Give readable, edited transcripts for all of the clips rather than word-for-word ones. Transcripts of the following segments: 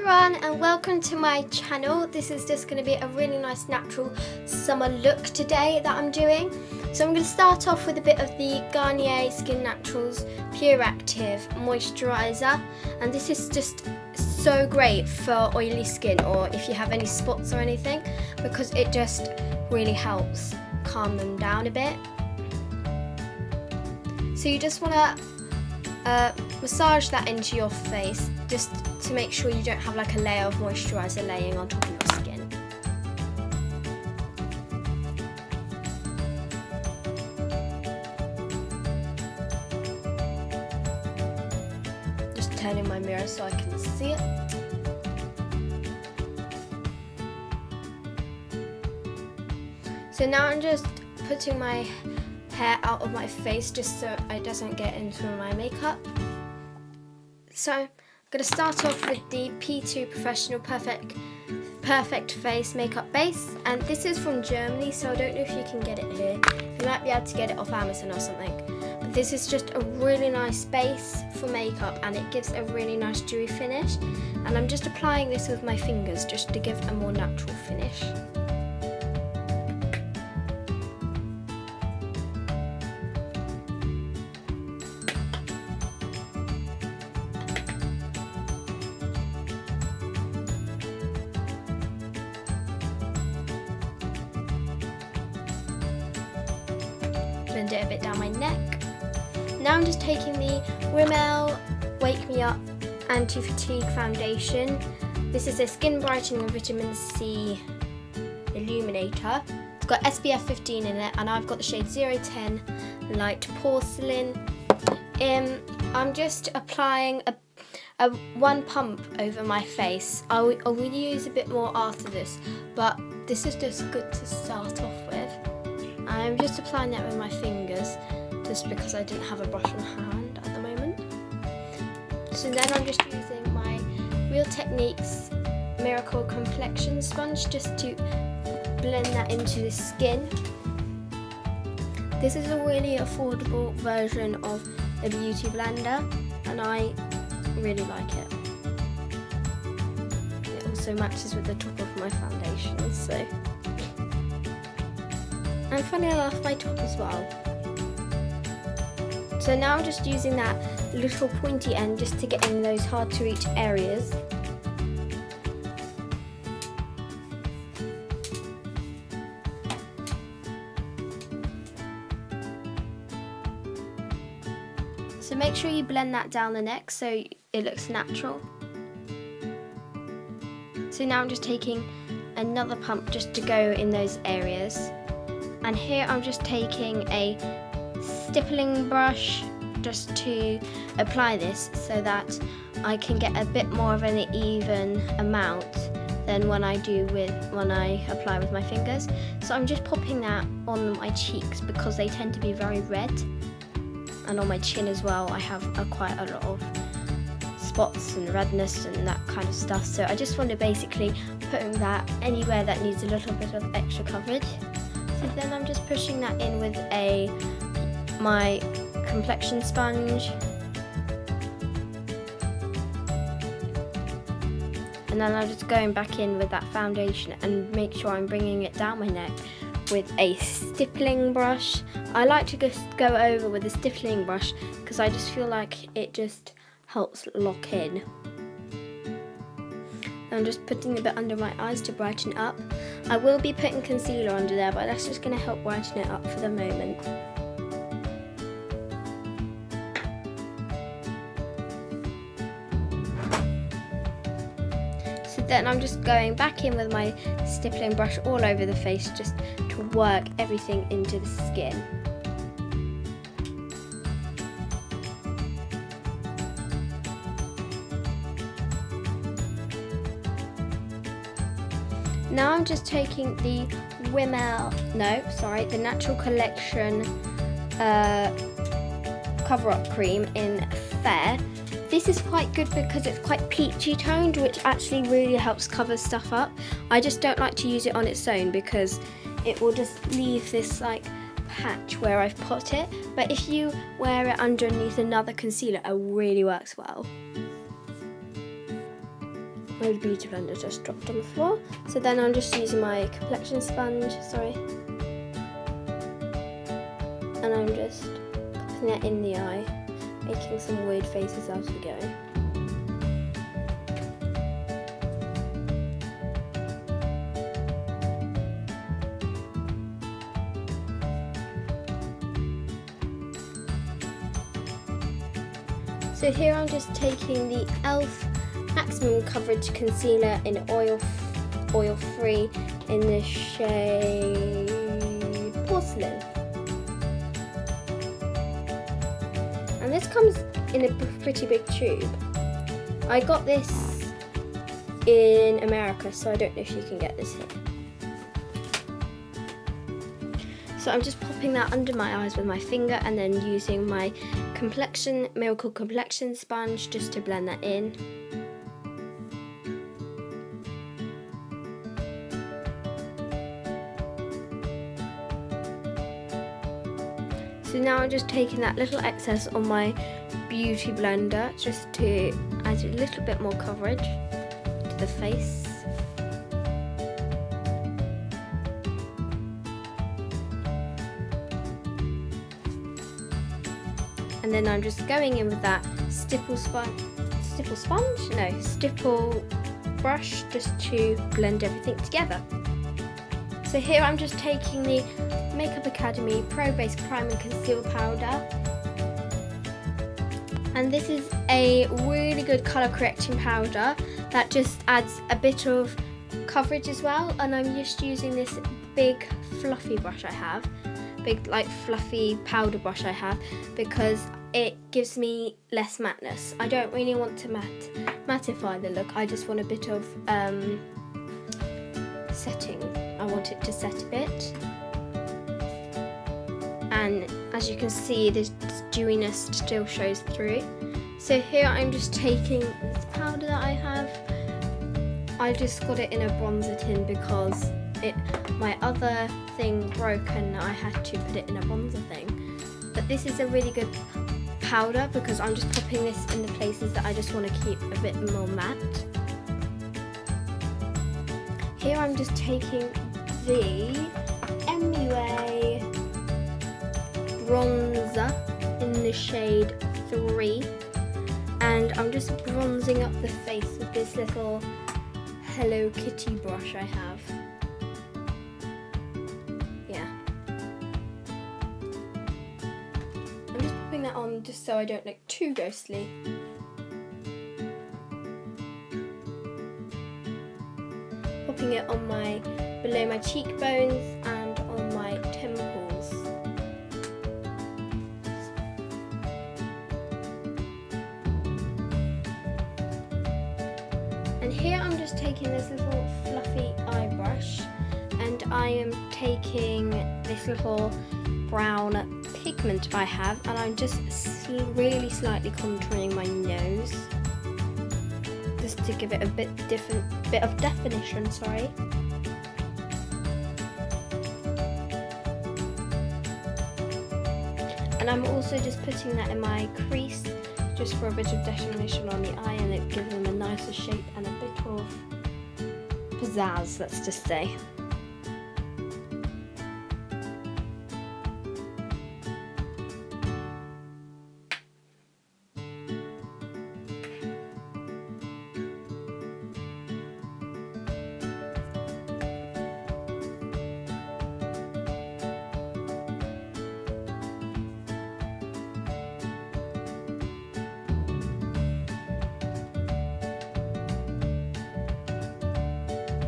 everyone and welcome to my channel. This is just going to be a really nice natural summer look today that I'm doing. So I'm going to start off with a bit of the Garnier Skin Naturals Pure Active Moisturiser, and this is just so great for oily skin or if you have any spots or anything, because it just really helps calm them down a bit. So you just want to massage that into your face just to make sure you don't have like a layer of moisturiser laying on top of your skin. Just turning my mirror so I can see it. So now I'm just putting my hair out of my face just so it doesn't get into my makeup. So I'm going to start off with the P2 Professional Perfect Face Makeup Base, and this is from Germany, so I don't know if you can get it here. You might be able to get it off Amazon or something. But this is just a really nice base for makeup and it gives a really nice dewy finish. And I'm just applying this with my fingers just to give a more natural finish. Blend it a bit down my neck. Now I'm just taking the Rimmel Wake Me Up Anti-Fatigue Foundation. This is a Skin Brightening and Vitamin C Illuminator. It's got SPF 15 in it, and I've got the shade 010 Light Porcelain. I'm just applying a one pump over my face. I will use a bit more after this, but this is just good to start off with. I'm just applying that with my fingers just because I didn't have a brush on hand at the moment. So then I'm just using my Real Techniques Miracle Complexion Sponge just to blend that into the skin. This is a really affordable version of a beauty blender and I really like it. It also matches with the top of my foundation, so. And funny enough, my top as well. So now I'm just using that little pointy end just to get in those hard to reach areas. So make sure you blend that down the neck so it looks natural. So now I'm just taking another pump just to go in those areas. And here I'm just taking a stippling brush just to apply this so that I can get a bit more of an even amount than when I apply with my fingers. So I'm just popping that on my cheeks because they tend to be very red, and on my chin as well I have quite a lot of spots and redness and that kind of stuff. So I just want to basically put that anywhere that needs a little bit of extra coverage. So then I'm just pushing that in with my complexion sponge, and then I'm just going back in with that foundation and make sure I'm bringing it down my neck with a stippling brush. I like to just go over with a stippling brush because I just feel like it just helps lock in. I'm just putting a bit under my eyes to brighten up. I will be putting concealer under there, but that's just going to help brighten it up for the moment. So then I'm just going back in with my stippling brush all over the face just to work everything into the skin. Now I'm just taking the the Natural Collection Cover-Up Cream in Fair. This is quite good because it's quite peachy toned, which actually really helps cover stuff up. I just don't like to use it on its own because it will just leave this like patch where I've put it. But if you wear it underneath another concealer, it really works well. My beauty blender just dropped on the floor. So then I'm just using my complexion sponge, and I'm just putting that in the eye, making some weird faces as we go. So here I'm just taking the e.l.f. Maximum Coverage Concealer in oil free in the shade Porcelain. And this comes in a pretty big tube. I got this in America, so I don't know if you can get this here. So I'm just popping that under my eyes with my finger and then using my Miracle Complexion Sponge just to blend that in. So now I'm just taking that little excess on my beauty blender just to add a little bit more coverage to the face. And then I'm just going in with that stipple brush just to blend everything together. So here I'm just taking the Makeup Academy Pro Base Prime and Conceal Powder. And this is a really good colour correcting powder that just adds a bit of coverage as well. And I'm just using this big fluffy brush I have. Big like fluffy powder brush I have, because it gives me less matteness. I don't really want to mattify the look, I just want a bit of setting. I want it to set a bit. And as you can see, the dewiness still shows through. So here I'm just taking this powder that I have. I just got it in a bronzer tin because my other thing broke and I had to put it in a bronzer thing. But this is a really good powder because I'm just popping this in the places that I just want to keep a bit more matte. Here I'm just taking the MUA bronzer in the shade 3 and I'm just bronzing up the face with this little Hello Kitty brush I have. That on just so I don't look too ghostly. Popping it on below my cheekbones and on my temples. And here I'm just taking this little fluffy eye brush and I am taking this little brown pigment I have and I'm just really slightly contouring my nose just to give it a bit of definition, sorry. And I'm also just putting that in my crease just for a bit of definition on the eye and it gives them a nicer shape and a bit of pizzazz, let's just say.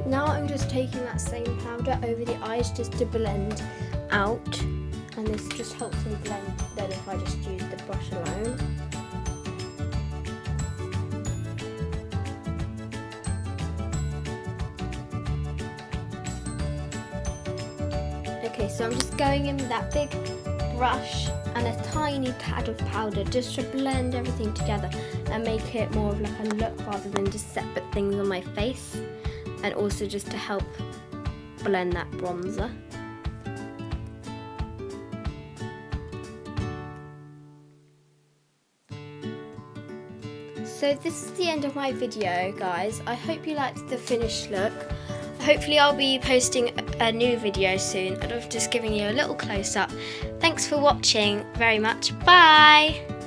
Now I'm just taking that same powder over the eyes just to blend out, and this just helps me blend then if I just use the brush alone. Okay, so I'm just going in with that big brush and a tiny tad of powder just to blend everything together and make it more of like a look rather than just separate things on my face. And also just to help blend that bronzer. So this is the end of my video, guys. I hope you liked the finished look. Hopefully I'll be posting a new video soon of just giving you a little close-up. Thanks for watching very much. Bye!